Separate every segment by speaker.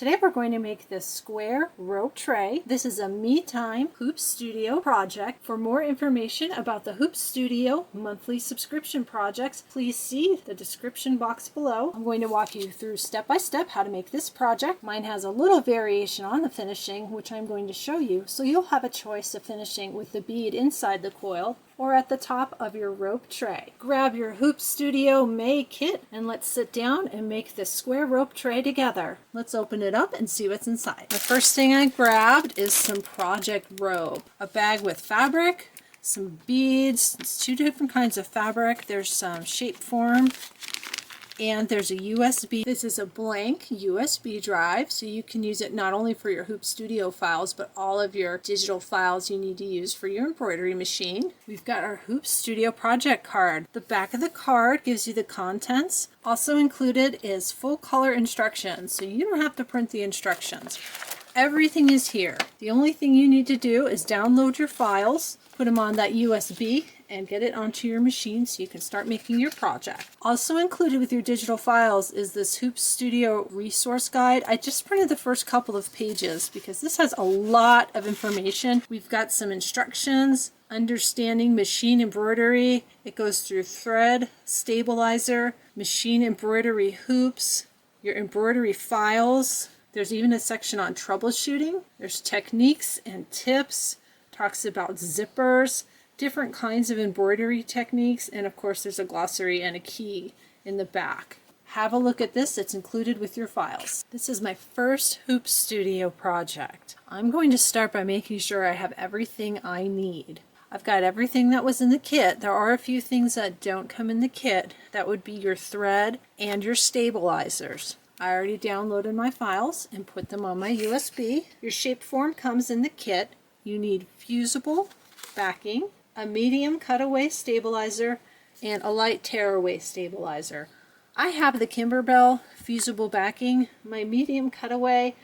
Speaker 1: Today we're going to make this square rope tray. This is a Me Time Hoop Studio project. For more information about the Hoop Studio monthly subscription projects, please see the description box below. I'm going to walk you through step by step how to make this project. Mine has a little variation on the finishing, which I'm going to show you, so you'll have a choice of finishing with the bead inside the coil or at the top of your rope tray. Grab your Hoop Studio May kit and let's sit down and make this square rope tray together. Let's open it up and see what's inside. The first thing I grabbed is some project rope, a bag with fabric, some beads. It's two different kinds of fabric. There's some shape form and there's a USB. This is a blank USB drive, so you can use it not only for your Hoop Studio files, but all of your digital files you need to use for your embroidery machine. We've got our Hoop Studio project card. The back of the card gives you the contents. Also included is full color instructions, so you don't have to print the instructions. Everything is here. The only thing you need to do is download your files, put them on that USB, and get it onto your machine so you can start making your project. Also included with your digital files is this Hoop Studio resource guide. I just printed the first couple of pages because this has a lot of information. We've got some instructions, understanding machine embroidery. It goes through thread, stabilizer, machine embroidery hoops, your embroidery files. There's even a section on troubleshooting. There's techniques and tips, talks about zippers, different kinds of embroidery techniques, and of course there's a glossary and a key in the back. Have a look at this. It's included with your files. This is my first Hoop Studio project. I'm going to start by making sure I have everything I need. I've got everything that was in the kit. There are a few things that don't come in the kit. That would be your thread and your stabilizers. I already downloaded my files and put them on my USB. Your shape form comes in the kit. You need fusible backing, a medium cutaway stabilizer, and a light tearaway stabilizer. I have the Kimberbell fusible backing. My medium cutaway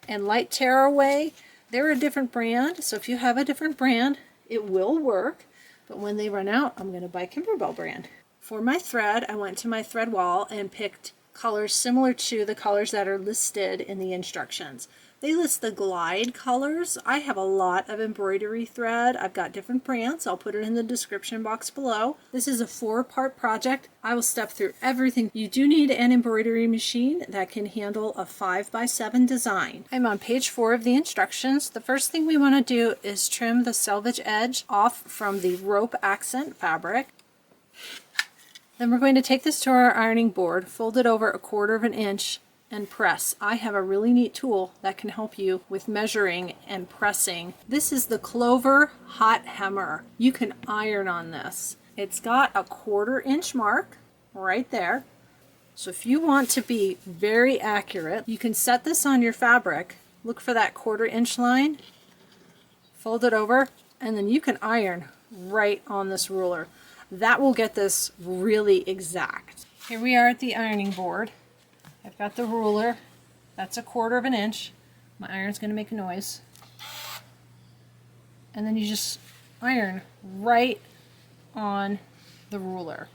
Speaker 1: and light tearaway, they're a different brand, so if you have a different brand, it will work, but when they run out, I'm going to buy Kimberbell brand. For my thread, I went to my thread wall and picked colors similar to the colors that are listed in the instructions. They list the glide colors. I have a lot of embroidery thread. I've got different brands. I'll put it in the description box below. This is a 4-part project. I will step through everything. You do need an embroidery machine that can handle a 5x7 design. I'm on page 4 of the instructions. The first thing we want to do is trim the selvage edge off from the rope accent fabric. Then we're going to take this to our ironing board, fold it over 1/4 of an inch, and press. I have a really neat tool that can help you with measuring and pressing. This is the Clover hot hammer. You can iron on this. It's got a 1/4 inch mark right there. So if you want to be very accurate, you can set this on your fabric, look for that 1/4 inch line, fold it over, and then you can iron right on this ruler. That will get this really exact. Here we are at the ironing board. I've got the ruler. That's a 1/4 of an inch. My iron's going to make a noise. And then you just iron right on the ruler.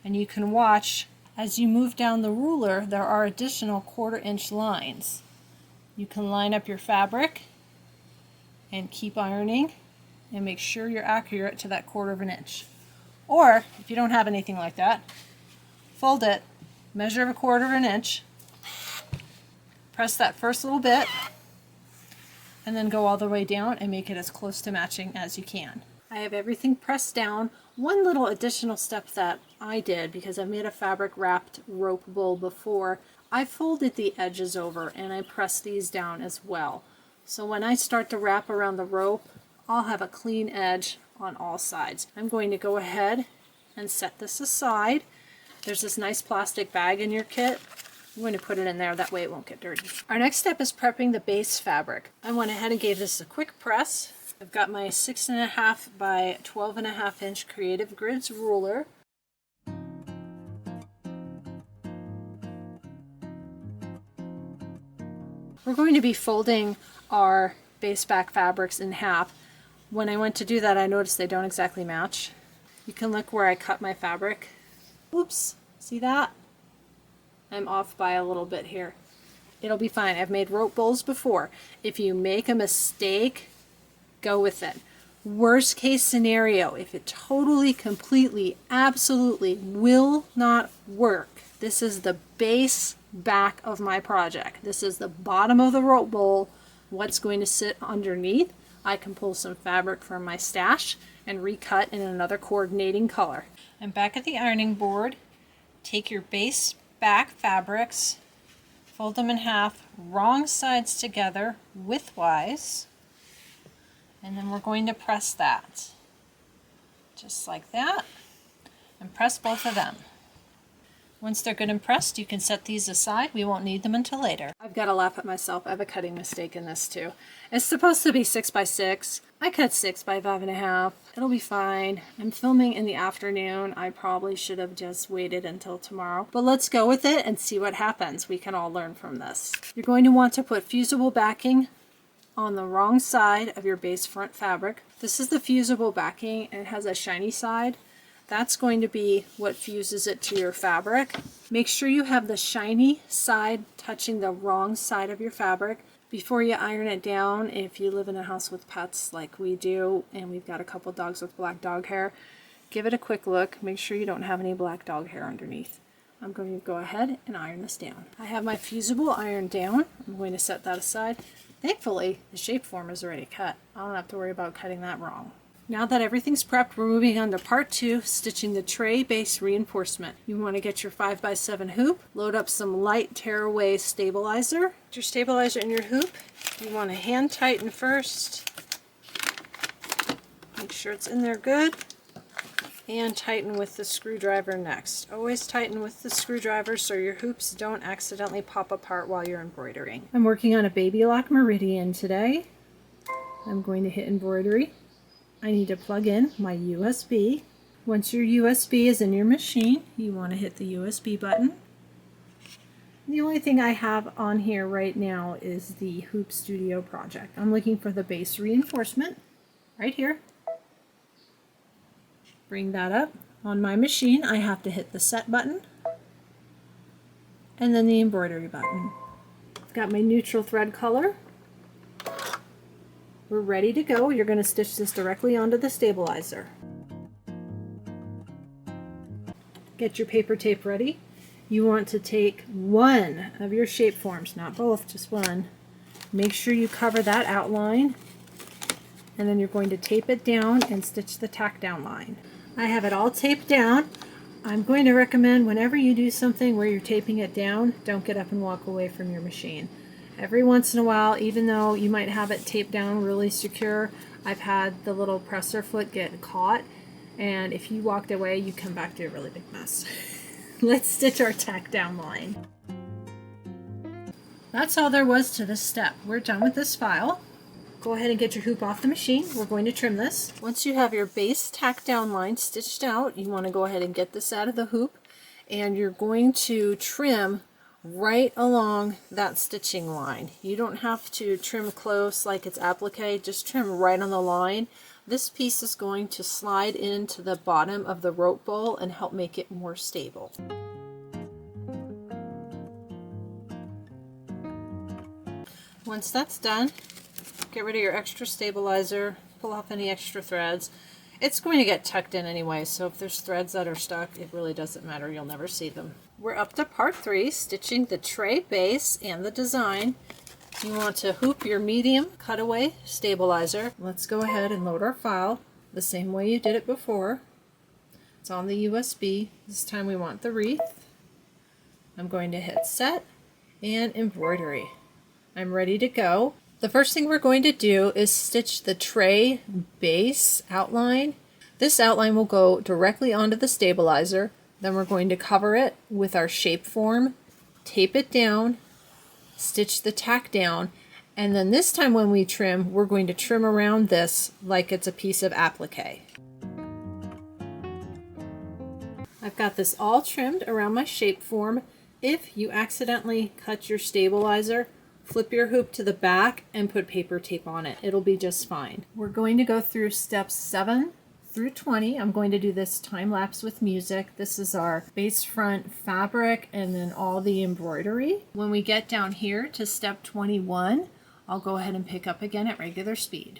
Speaker 1: And you can watch as you move down the ruler, there are additional 1/4 inch lines. You can line up your fabric and keep ironing and make sure you're accurate to that 1/4 of an inch. Or if you don't have anything like that, fold it, measure 1/4 of an inch, press that first little bit, and then go all the way down and make it as close to matching as you can. I have everything pressed down. One little additional step that I did, because I've made a fabric wrapped rope bowl before, I folded the edges over and I pressed these down as well. So when I start to wrap around the rope, I'll have a clean edge on all sides. I'm going to go ahead and set this aside. There's this nice plastic bag in your kit. I'm going to put it in there, that way it won't get dirty. Our next step is prepping the base fabric. I went ahead and gave this a quick press. I've got my 6.5 by 12.5 inch Creative Grids ruler. We're going to be folding our base back fabrics in half. When I went to do that, I noticed they don't exactly match. You can look where I cut my fabric. Oops, see that? I'm off by a little bit here. It'll be fine. I've made rope bowls before. If you make a mistake, go with it. Worst case scenario, if it totally, completely, absolutely will not work, this is the base back of my project. This is the bottom of the rope bowl. What's going to sit underneath? I can pull some fabric from my stash and recut in another coordinating color. And back at the ironing board, take your base back fabrics, fold them in half, wrong sides together, widthwise, and then we're going to press that. Just like that, and press both of them. Once they're good and pressed, you can set these aside. We won't need them until later. I've got to laugh at myself. I have a cutting mistake in this too. It's supposed to be 6 by 6. I cut 6 by 5.5. It'll be fine. I'm filming in the afternoon. I probably should have just waited until tomorrow. But let's go with it and see what happens. We can all learn from this. You're going to want to put fusible backing on the wrong side of your base front fabric. This is the fusible backing, and it has a shiny side. That's going to be what fuses it to your fabric. Make sure you have the shiny side touching the wrong side of your fabric before you iron it down. If you live in a house with pets like we do, and we've got a couple dogs with black dog hair, give it a quick look. Make sure you don't have any black dog hair underneath. I'm going to go ahead and iron this down. I have my fusible ironed down. I'm going to set that aside. Thankfully, the shape form is already cut. I don't have to worry about cutting that wrong. Now that everything's prepped, we're moving on to part 2, stitching the tray base reinforcement. You want to get your 5 by 7 hoop, load up some light tearaway stabilizer. Put your stabilizer in your hoop. You want to hand tighten first. Make sure it's in there good. And tighten with the screwdriver next. Always tighten with the screwdriver so your hoops don't accidentally pop apart while you're embroidering. I'm working on a baby lock meridian today. I'm going to hit embroidery. I need to plug in my USB. Once your USB is in your machine, you want to hit the USB button. The only thing I have on here right now is the Hoop Studio project. I'm looking for the base reinforcement right here. Bring that up. On my machine, I have to hit the set button and then the embroidery button. I've got my neutral thread color. We're ready to go. You're going to stitch this directly onto the stabilizer. Get your paper tape ready. You want to take one of your shape forms, not both, just one. Make sure you cover that outline, and then you're going to tape it down and stitch the tack down line. I have it all taped down. I'm going to recommend whenever you do something where you're taping it down, don't get up and walk away from your machine. Every once in a while, even though you might have it taped down really secure, I've had the little presser foot get caught, and if you walked away, you come back to a really big mess. Let's stitch our tack down line. That's all there was to this step. We're done with this file. Go ahead and get your hoop off the machine. We're going to trim this. Once you have your base tack down line stitched out, you want to go ahead and get this out of the hoop, and you're going to trim right along that stitching line. You don't have to trim close like it's applique, just trim right on the line. This piece is going to slide into the bottom of the rope bowl and help make it more stable. Once that's done, get rid of your extra stabilizer, pull off any extra threads. It's going to get tucked in anyway, so if there's threads that are stuck, it really doesn't matter. You'll never see them. We're up to part 3, stitching the tray base and the design. You want to hoop your medium cutaway stabilizer. Let's go ahead and load our file the same way you did it before. It's on the USB. This time we want the wreath. I'm going to hit set and embroidery. I'm ready to go. The first thing we're going to do is stitch the tray base outline. This outline will go directly onto the stabilizer. Then we're going to cover it with our shape form, tape it down, stitch the tack down, and then this time when we trim, we're going to trim around this like it's a piece of applique. I've got this all trimmed around my shape form. If you accidentally cut your stabilizer, flip your hoop to the back and put paper tape on it. It'll be just fine. We're going to go through steps 7 through 20. I'm going to do this time lapse with music. This is our base front fabric and then all the embroidery. When we get down here to step 21, I'll go ahead and pick up again at regular speed.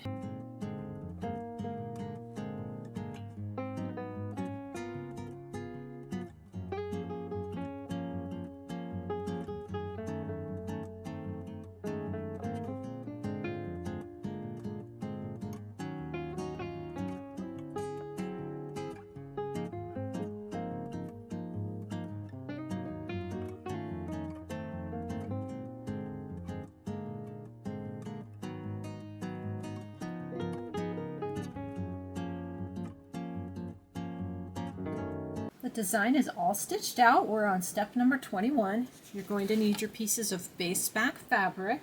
Speaker 1: The design is all stitched out. We're on step number 21. You're going to need your pieces of base back fabric.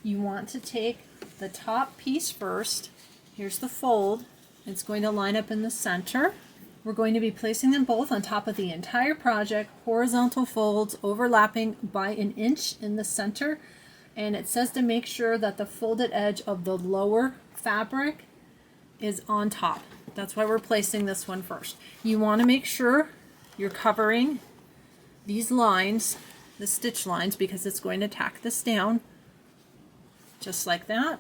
Speaker 1: You want to take the top piece first. Here's the fold. It's going to line up in the center. We're going to be placing them both on top of the entire project, horizontal folds overlapping by an inch in the center. And it says to make sure that the folded edge of the lower fabric is on top. That's why we're placing this one first. You want to make sure you're covering these lines, the stitch lines, because it's going to tack this down just like that.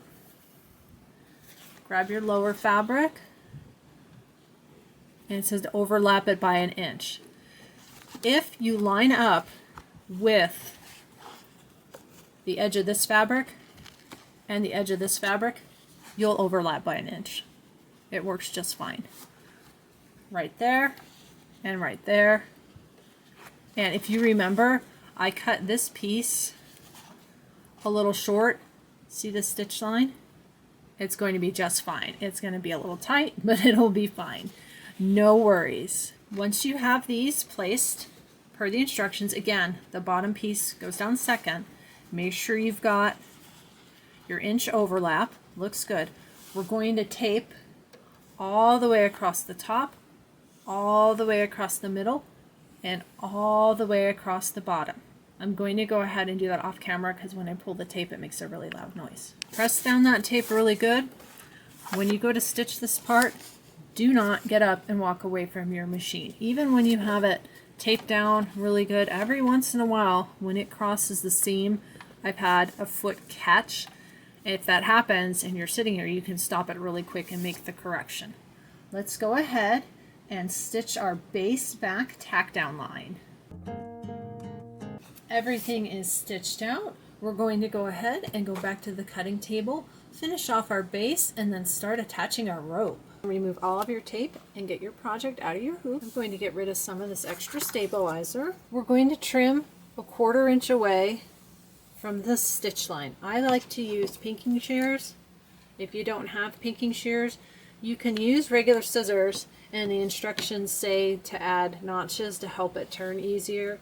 Speaker 1: Grab your lower fabric, and it says to overlap it by an inch. If you line up with the edge of this fabric and the edge of this fabric, you'll overlap by an inch. It works just fine. Right there and right there. And if you remember, I cut this piece a little short. See the stitch line? It's going to be just fine. It's going to be a little tight, but it'll be fine. No worries. Once you have these placed per the instructions, again, the bottom piece goes down second. Make sure you've got your inch overlap. Looks good. We're going to tape all the way across the top, all the way across the middle, and all the way across the bottom. I'm going to go ahead and do that off camera because when I pull the tape it makes a really loud noise. Press down that tape really good. When you go to stitch this part, do not get up and walk away from your machine. Even when you have it taped down really good, every once in a while when it crosses the seam, I've had a foot catch. If that happens and you're sitting here, you can stop it really quick and make the correction. Let's go ahead and stitch our base back tack down line. Everything is stitched out. We're going to go ahead and go back to the cutting table, finish off our base, and then start attaching our rope. Remove all of your tape and get your project out of your hoop. I'm going to get rid of some of this extra stabilizer. We're going to trim a 1/4 inch away from this stitch line. I like to use pinking shears. If you don't have pinking shears, you can use regular scissors, and the instructions say to add notches to help it turn easier.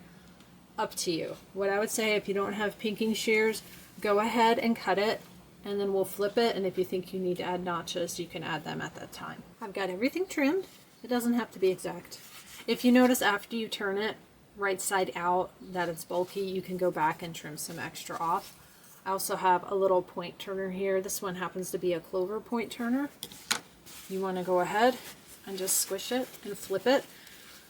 Speaker 1: Up to you. What I would say, if you don't have pinking shears, go ahead and cut it, and then we'll flip it, and if you think you need to add notches, you can add them at that time. I've got everything trimmed. It doesn't have to be exact. If you notice after you turn it right side out that it's bulky, you can go back and trim some extra off. I also have a little point turner here. This one happens to be a Clover point turner. You want to go ahead and just squish it and flip it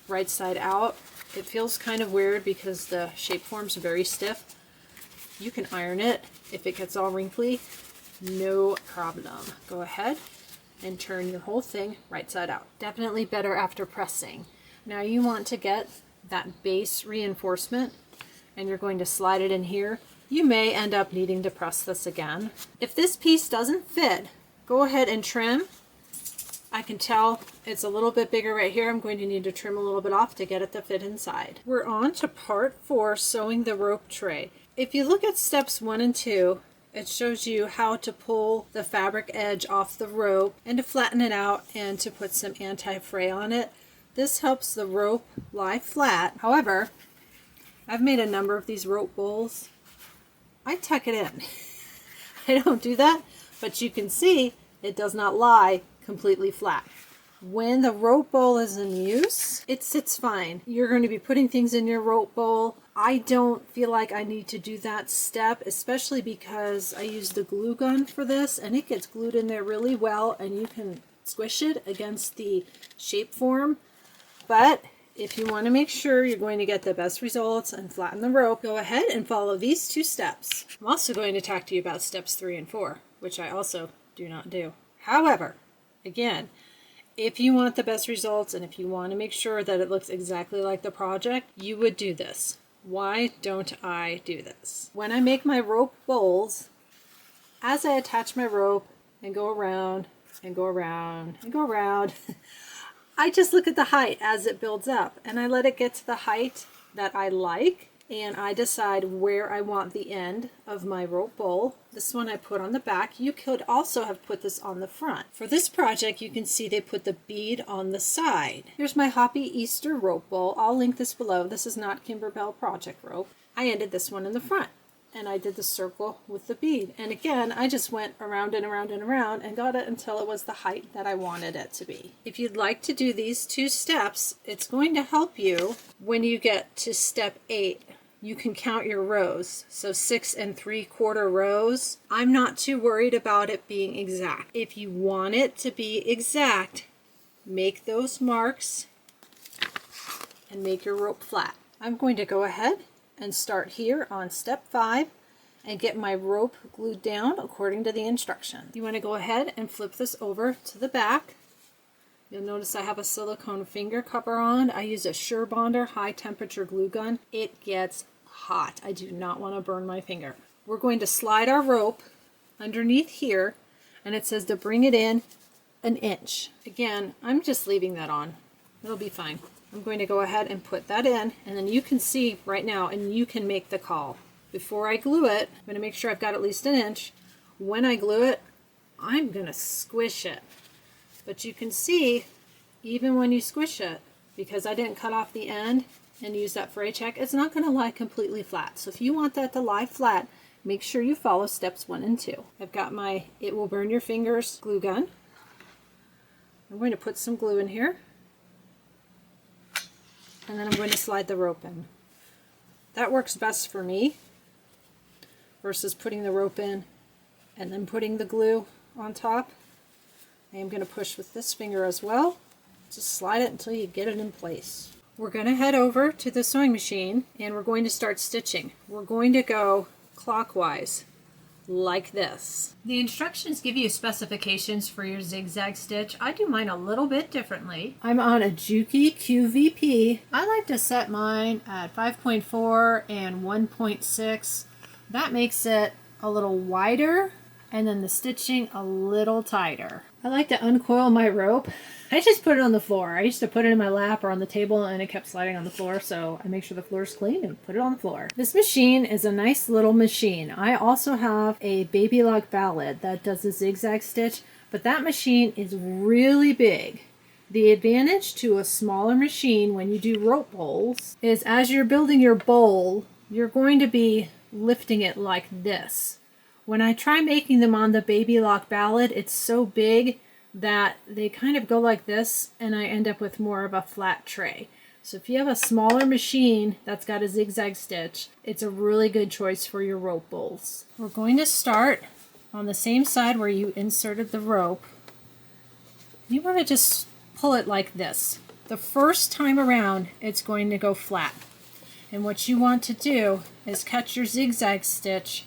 Speaker 1: right side out. It feels kind of weird because the shape form's very stiff. You can iron it. If it gets all wrinkly, no problem. Go ahead and turn your whole thing right side out. Definitely better after pressing. Now you want to get that base reinforcement, and you're going to slide it in here. You may end up needing to press this again. If this piece doesn't fit, go ahead and trim. I can tell it's a little bit bigger right here. I'm going to need to trim a little bit off to get it to fit inside. We're on to part 4, sewing the rope tray. If you look at steps 1 and 2, it shows you how to pull the fabric edge off the rope and to flatten it out and to put some anti-fray on it. This helps the rope lie flat. However, I've made a number of these rope bowls. I tuck it in. I don't do that, but you can see it does not lie completely flat. When the rope bowl is in use, it sits fine. You're going to be putting things in your rope bowl. I don't feel like I need to do that step, especially because I use the glue gun for this and it gets glued in there really well, and you can squish it against the shape form. But if you want to make sure you're going to get the best results and flatten the rope, go ahead and follow these 2 steps. I'm also going to talk to you about steps 3 and 4, which I also do not do. However, again, if you want the best results and if you want to make sure that it looks exactly like the project, you would do this. Why don't I do this? When I make my rope bowls, as I attach my rope and go around and go around and go around, I just look at the height as it builds up and I let it get to the height that I like, and I decide where I want the end of my rope bowl. This one I put on the back. You could also have put this on the front. For this project, you can see they put the bead on the side. Here's my Hoppy Easter rope bowl. I'll link this below. This is not Kimberbell project rope. I ended this one in the front, and I did the circle with the bead. And again, I just went around and around and around and got it until it was the height that I wanted it to be. If you'd like to do these 2 steps, it's going to help you when you get to step 8. You can count your rows. So 6 3/4 rows. I'm not too worried about it being exact. If you want it to be exact, make those marks and make your rope flat. I'm going to go ahead and start here on step 5 and get my rope glued down according to the instruction. You want to go ahead and flip this over to the back. You'll notice I have a silicone finger cover on. I use a Sure Bonder high temperature glue gun. It gets hot. I do not want to burn my finger. We're going to slide our rope underneath here, and it says to bring it in 1 inch. Again, I'm just leaving that on. It'll be fine. I'm going to go ahead and put that in, and then you can see right now, and you can make the call. Before I glue it, I'm going to make sure I've got at least 1 inch. When I glue it, I'm going to squish it. But you can see, even when you squish it, because I didn't cut off the end and use that fray check, it's not going to lie completely flat. So if you want that to lie flat, make sure you follow steps 1 and 2. I've got my It Will Burn Your Fingers glue gun. I'm going to put some glue in here, and then I'm going to slide the rope in. That works best for me versus putting the rope in and then putting the glue on top. I am going to push with this finger as well. Just slide it until you get it in place. We're going to head over to the sewing machine and we're going to start stitching. We're going to go clockwise like this. The instructions give you specifications for your zigzag stitch. I do mine a little bit differently. I'm on a Juki QVP. I like to set mine at 5.4 and 1.6. That makes it a little wider and then the stitching a little tighter. I like to uncoil my rope. I just put it on the floor. I used to put it in my lap or on the table and it kept sliding on the floor, so I make sure the floor is clean and put it on the floor. This machine is a nice little machine. I also have a Baby Lock Ballad that does a zigzag stitch, but that machine is really big. The advantage to a smaller machine when you do rope bowls is as you're building your bowl, you're going to be lifting it like this. When I try making them on the Baby Lock Ballad, it's so big that they kind of go like this and I end up with more of a flat tray. So if you have a smaller machine that's got a zigzag stitch, it's a really good choice for your rope bowls. We're going to start on the same side where you inserted the rope. You want to just pull it like this. The first time around, it's going to go flat. And what you want to do is catch your zigzag stitch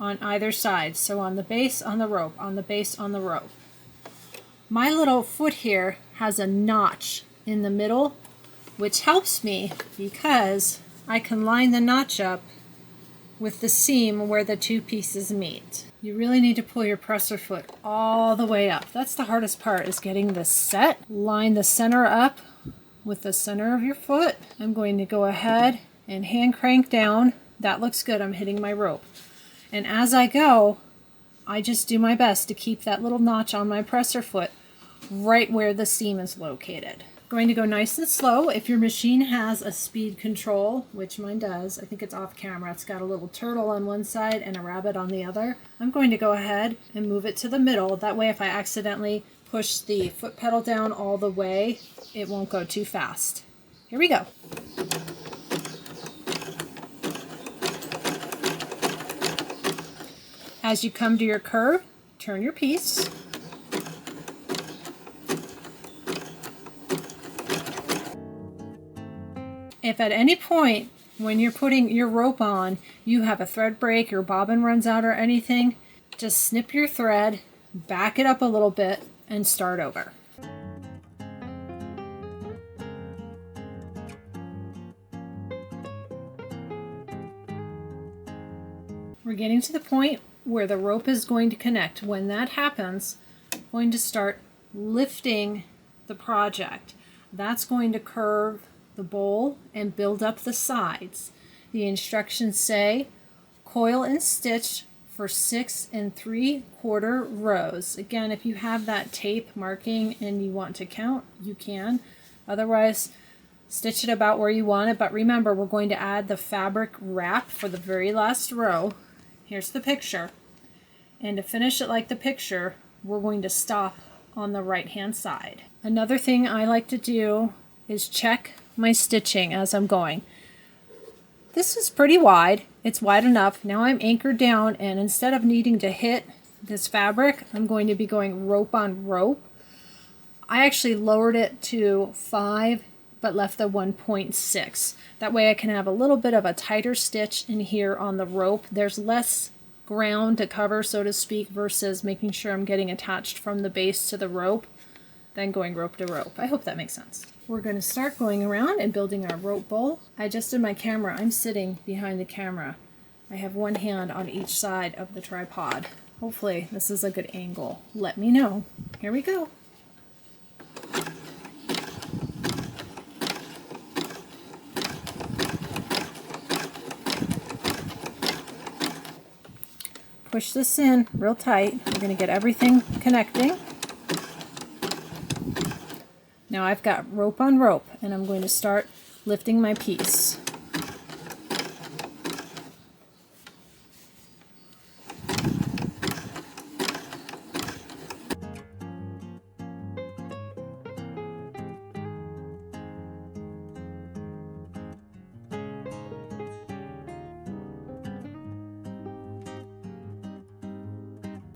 Speaker 1: on either side. So on the base, on the rope, on the base, on the rope. My little foot here has a notch in the middle, which helps me because I can line the notch up with the seam where the two pieces meet. You really need to pull your presser foot all the way up. That's the hardest part, is getting this set. Line the center up with the center of your foot. I'm going to go ahead and hand crank down. That looks good. I'm hitting my rope. And as I go, I just do my best to keep that little notch on my presser foot right where the seam is located. Going to go nice and slow. If your machine has a speed control, which mine does, I think it's off camera, it's got a little turtle on one side and a rabbit on the other. I'm going to go ahead and move it to the middle. That way if I accidentally push the foot pedal down all the way, it won't go too fast. Here we go. As you come to your curve, turn your piece. If at any point when you're putting your rope on, you have a thread break, your bobbin runs out or anything, just snip your thread, back it up a little bit, and start over. We're getting to the point where the rope is going to connect. When that happens, I'm going to start lifting the project. That's going to curve the bowl and build up the sides. The instructions say coil and stitch for 6 3/4 rows. Again, if you have that tape marking and you want to count, you can. Otherwise, stitch it about where you want it. But remember, we're going to add the fabric wrap for the very last row. Here's the picture. And to finish it like the picture, we're going to stop on the right hand side. Another thing I like to do is check my stitching as I'm going. This is pretty wide. It's wide enough. Now I'm anchored down, and instead of needing to hit this fabric, I'm going to be going rope on rope. I actually lowered it to 5 but left the 1.6. That way I can have a little bit of a tighter stitch in here on the rope. There's less ground to cover, so to speak, versus making sure I'm getting attached from the base to the rope, then going rope to rope. I hope that makes sense. We're going to start going around and building our rope bowl. I adjusted my camera. I'm sitting behind the camera. I have one hand on each side of the tripod. Hopefully this is a good angle. Let me know. Here we go. Push this in real tight. We're going to get everything connecting. Now I've got rope on rope, and I'm going to start lifting my piece.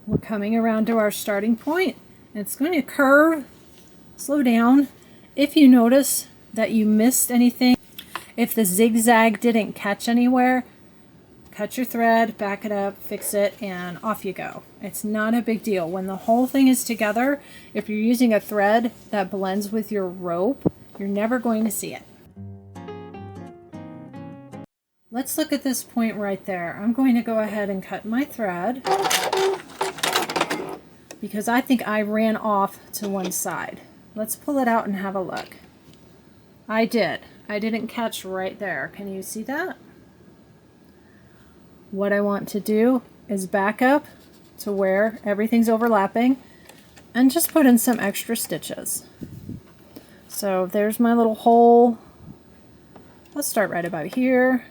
Speaker 1: We're coming around to our starting point. It's going to curve. Slow down. If you notice that you missed anything, if the zigzag didn't catch anywhere, cut your thread, back it up, fix it, and off you go. It's not a big deal. When the whole thing is together, if you're using a thread that blends with your rope, you're never going to see it. Let's look at this point right there. I'm going to go ahead and cut my thread because I think I ran off to one side. Let's pull it out and have a look. I did. I didn't catch right there. Can you see that? What I want to do is back up to where everything's overlapping and just put in some extra stitches. So there's my little hole. Let's start right about here.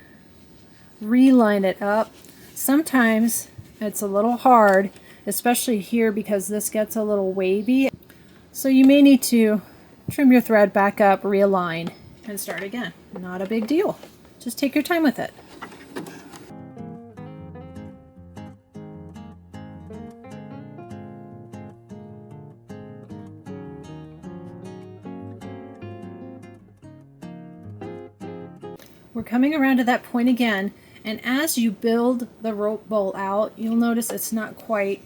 Speaker 1: Reline it up. Sometimes it's a little hard, especially here because this gets a little wavy. So you may need to trim your thread back up, realign, and start again. Not a big deal. Just take your time with it. We're coming around to that point again, and as you build the rope bowl out, you'll notice it's not quite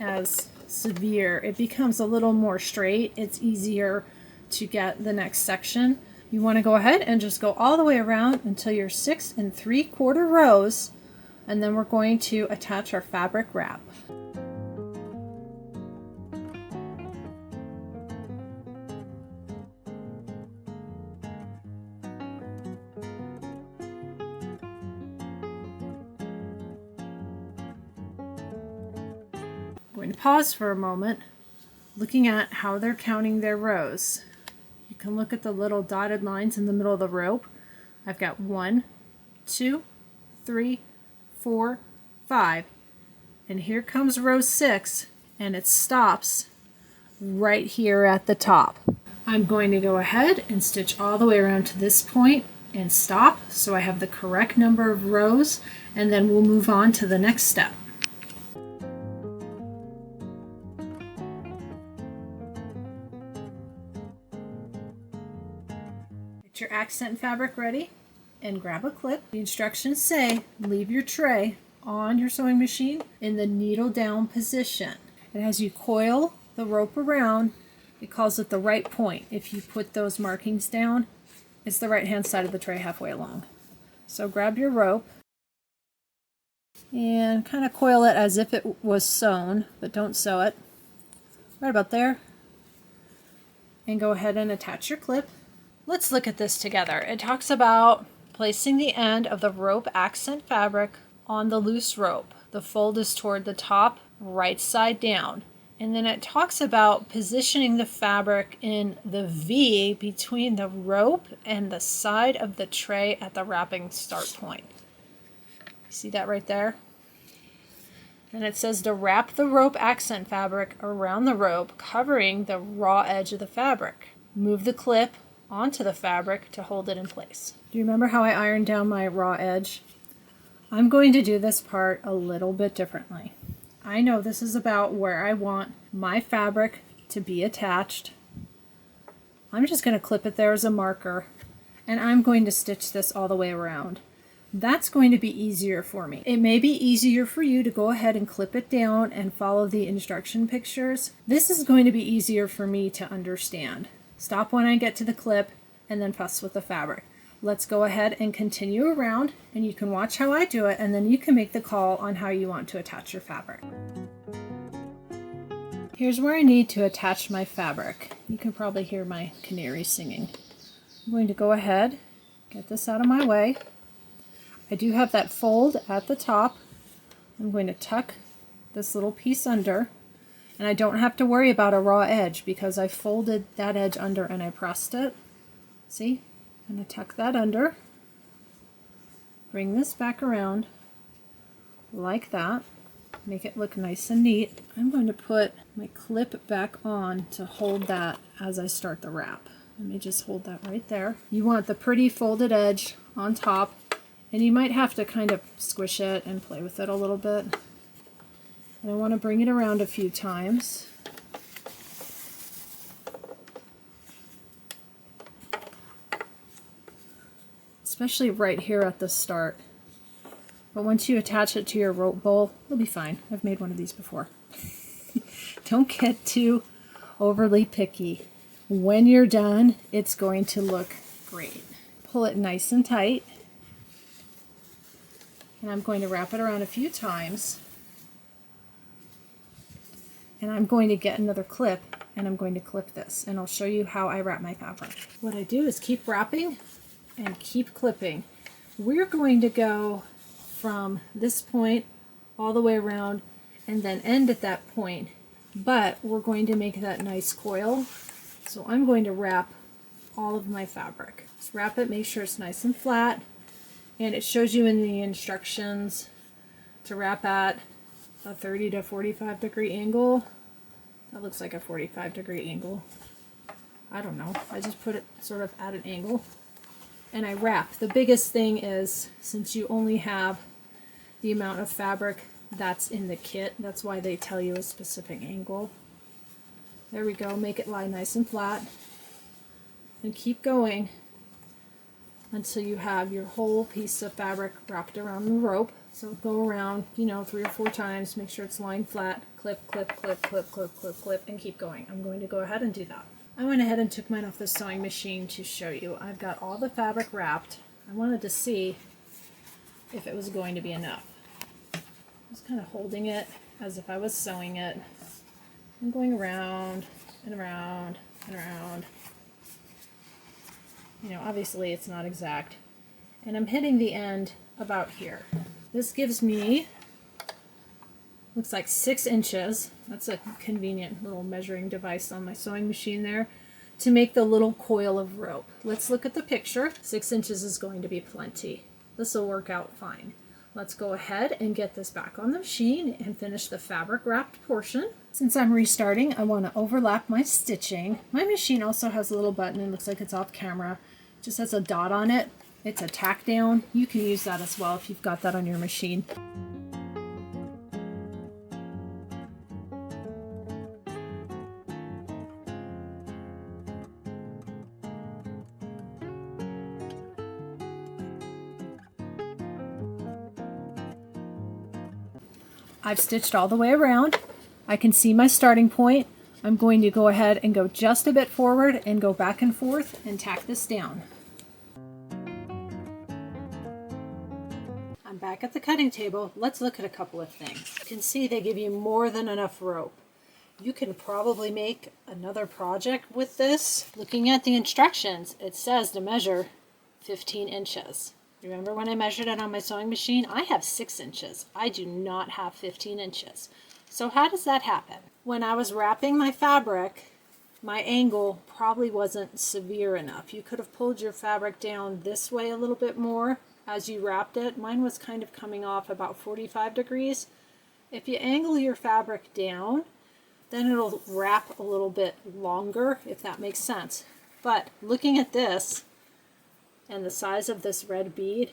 Speaker 1: as severe. It becomes a little more straight. It's easier to get the next section. You want to go ahead and just go all the way around until you're 6 3/4 rows, and then we're going to attach our fabric wrap. I'm going to pause for a moment, looking at how they're counting their rows. You can look at the little dotted lines in the middle of the rope. I've got 1, 2, 3, 4, 5. And here comes row 6, and it stops right here at the top. I'm going to go ahead and stitch all the way around to this point and stop so I have the correct number of rows, and then we'll move on to the next step. Get your accent fabric ready and grab a clip. The instructions say leave your tray on your sewing machine in the needle down position. And as you coil the rope around, it calls it the right point. If you put those markings down, it's the right hand side of the tray halfway along. So grab your rope and kind of coil it as if it was sewn, but don't sew it. Right about there. And go ahead and attach your clip. Let's look at this together. It talks about placing the end of the rope accent fabric on the loose rope. The fold is toward the top, right side down. And then it talks about positioning the fabric in the V between the rope and the side of the tray at the wrapping start point. See that right there? And it says to wrap the rope accent fabric around the rope, covering the raw edge of the fabric. Move the clip onto the fabric to hold it in place. Do you remember how I ironed down my raw edge? I'm going to do this part a little bit differently. I know this is about where I want my fabric to be attached. I'm just going to clip it there as a marker, and I'm going to stitch this all the way around. That's going to be easier for me. It may be easier for you to go ahead and clip it down and follow the instruction pictures. This is going to be easier for me to understand. Stop when I get to the clip and then fuss with the fabric. Let's go ahead and continue around, and you can watch how I do it, and then you can make the call on how you want to attach your fabric. Here's where I need to attach my fabric. You can probably hear my canary singing. I'm going to go ahead, get this out of my way. I do have that fold at the top. I'm going to tuck this little piece under, and I don't have to worry about a raw edge because I folded that edge under and I pressed it. See? I'm going to tuck that under, bring this back around like that, make it look nice and neat. I'm going to put my clip back on to hold that as I start the wrap. Let me just hold that right there. You want the pretty folded edge on top, and you might have to kind of squish it and play with it a little bit. And I want to bring it around a few times. Especially right here at the start. But once you attach it to your rope bowl, it'll be fine. I've made one of these before. Don't get too overly picky. When you're done, it's going to look great. Pull it nice and tight. And I'm going to wrap it around a few times. And I'm going to get another clip, and I'm going to clip this. And I'll show you how I wrap my fabric. What I do is keep wrapping and keep clipping. We're going to go from this point all the way around and then end at that point, but we're going to make that nice coil. So I'm going to wrap all of my fabric. Just wrap it, make sure it's nice and flat, and it shows you in the instructions to wrap at a 30 to 45 degree angle. That looks like a 45 degree angle. I don't know, I just put it sort of at an angle. And I wrap. The biggest thing is, since you only have the amount of fabric that's in the kit, that's why they tell you a specific angle. There we go, make it lie nice and flat. And keep going until you have your whole piece of fabric wrapped around the rope. So go around, 3 or 4 times, make sure it's lying flat, clip, clip, clip, clip, clip, clip, clip, and keep going. I'm going to go ahead and do that. I went ahead and took mine off the sewing machine to show you. I've got all the fabric wrapped. I wanted to see if it was going to be enough. I was kind of holding it as if I was sewing it. I'm going around and around and around. Obviously it's not exact. And I'm hitting the end about here. This gives me, looks like 6 inches. That's a convenient little measuring device on my sewing machine there to make the little coil of rope. Let's look at the picture. 6 inches is going to be plenty. This will work out fine. Let's go ahead and get this back on the machine and finish the fabric wrapped portion. Since I'm restarting, I want to overlap my stitching. My machine also has a little button. It looks like it's off camera. It just has a dot on it. It's a tack down. You can use that as well if you've got that on your machine. I've stitched all the way around. I can see my starting point. I'm going to go ahead and go just a bit forward and go back and forth and tack this down. I'm back at the cutting table. Let's look at a couple of things. You can see they give you more than enough rope. You can probably make another project with this. Looking at the instructions, it says to measure 15 inches. Remember when I measured it on my sewing machine? I have 6 inches. I do not have 15 inches. So how does that happen? When I was wrapping my fabric, my angle probably wasn't severe enough. You could have pulled your fabric down this way a little bit more as you wrapped it. Mine was kind of coming off about 45 degrees. If you angle your fabric down, then it'll wrap a little bit longer, if that makes sense. But looking at this and the size of this red bead,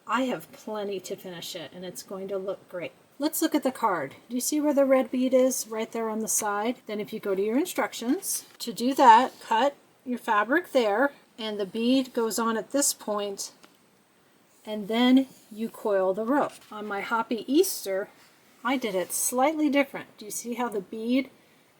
Speaker 1: I have plenty to finish it and it's going to look great. Let's look at the card. Do you see where the red bead is? Right there on the side. Then if you go to your instructions, to do that, cut your fabric there and the bead goes on at this point, and then you coil the rope. On my Happy Easter, I did it slightly different. Do you see how the bead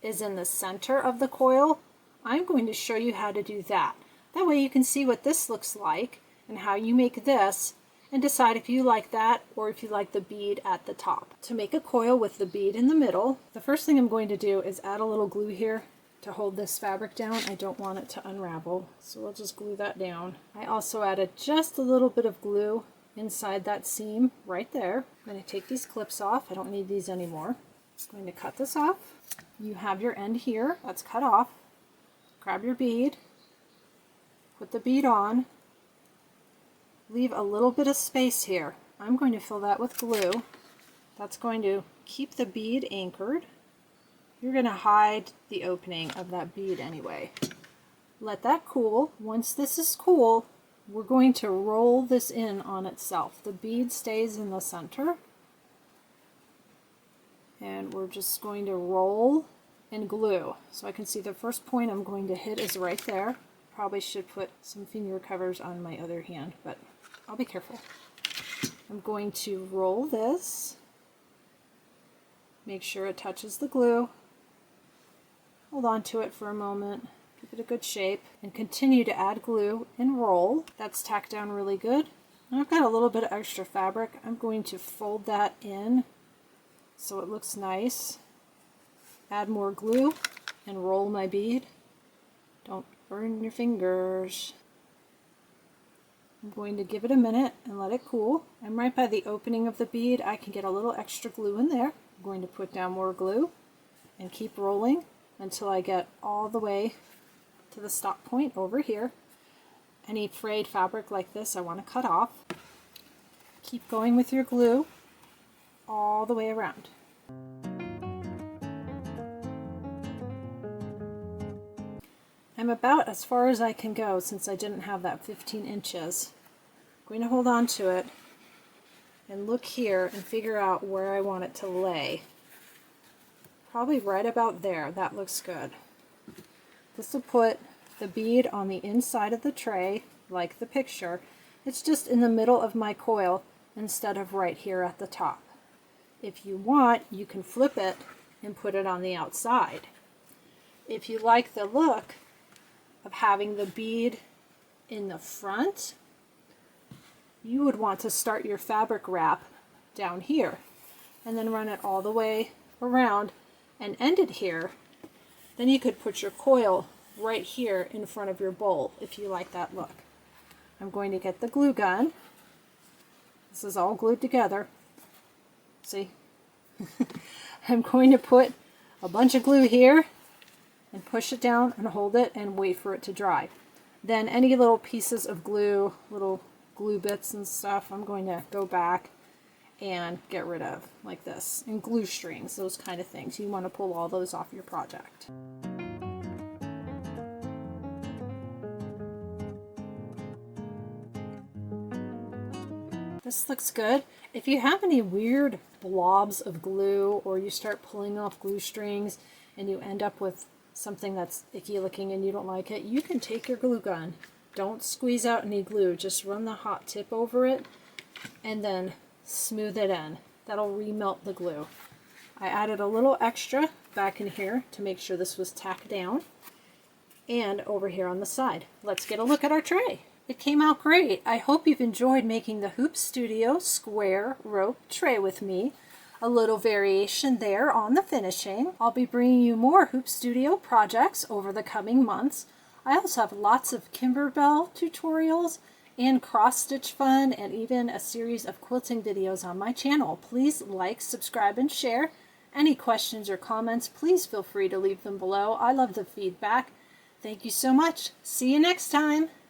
Speaker 1: is in the center of the coil? I'm going to show you how to do that. That way you can see what this looks like and how you make this, and decide if you like that or if you like the bead at the top. To make a coil with the bead in the middle, the first thing I'm going to do is add a little glue here to hold this fabric down. I don't want it to unravel, so we'll just glue that down. I also added just a little bit of glue inside that seam right there. I'm going to take these clips off. I don't need these anymore. I'm going to cut this off. You have your end here that's cut off. Grab your bead, put the bead on, leave a little bit of space here. I'm going to fill that with glue. That's going to keep the bead anchored. You're going to hide the opening of that bead anyway. Let that cool. Once this is cool, we're going to roll this in on itself. The bead stays in the center. And we're just going to roll and glue. So I can see the first point I'm going to hit is right there. Probably should put some finger covers on my other hand, but I'll be careful. I'm going to roll this, make sure it touches the glue, hold on to it for a moment, give it a good shape, and continue to add glue and roll. That's tacked down really good. And I've got a little bit of extra fabric. I'm going to fold that in so it looks nice. Add more glue and roll my bead. Don't burn your fingers. I'm going to give it a minute and let it cool. I'm right by the opening of the bead. I can get a little extra glue in there. I'm going to put down more glue and keep rolling until I get all the way to the stop point over here. Any frayed fabric like this I want to cut off. Keep going with your glue all the way around. I'm about as far as I can go since I didn't have that 15 inches. I'm going to hold on to it and look here and figure out where I want it to lay. Probably right about there. That looks good. This will put the bead on the inside of the tray, like the picture. It's just in the middle of my coil instead of right here at the top. If you want, you can flip it and put it on the outside. If you like the look of having the bead in the front, you would want to start your fabric wrap down here and then run it all the way around and end it here. Then you could put your coil right here in front of your bowl if you like that look. I'm going to get the glue gun. This is all glued together. See? I'm going to put a bunch of glue here and push it down and hold it and wait for it to dry. Then any little pieces of glue, little glue bits and stuff, I'm going to go back and get rid of, like this. And glue strings, those kind of things. You want to pull all those off your project. This looks good. If you have any weird blobs of glue or you start pulling off glue strings and you end up with something that's icky looking and you don't like it, you can take your glue gun. Don't squeeze out any glue. Just run the hot tip over it and then smooth it in. That'll remelt the glue. I added a little extra back in here to make sure this was tacked down, and over here on the side. Let's get a look at our tray. It came out great. I hope you've enjoyed making the Hoop Studio square rope tray with me. A little variation there on the finishing. I'll be bringing you more Hoop Studio projects over the coming months. I also have lots of Kimberbell tutorials and cross-stitch fun, and even a series of quilting videos on my channel. Please like, subscribe, and share. Any questions or comments, please feel free to leave them below. I love the feedback. Thank you so much. See you next time.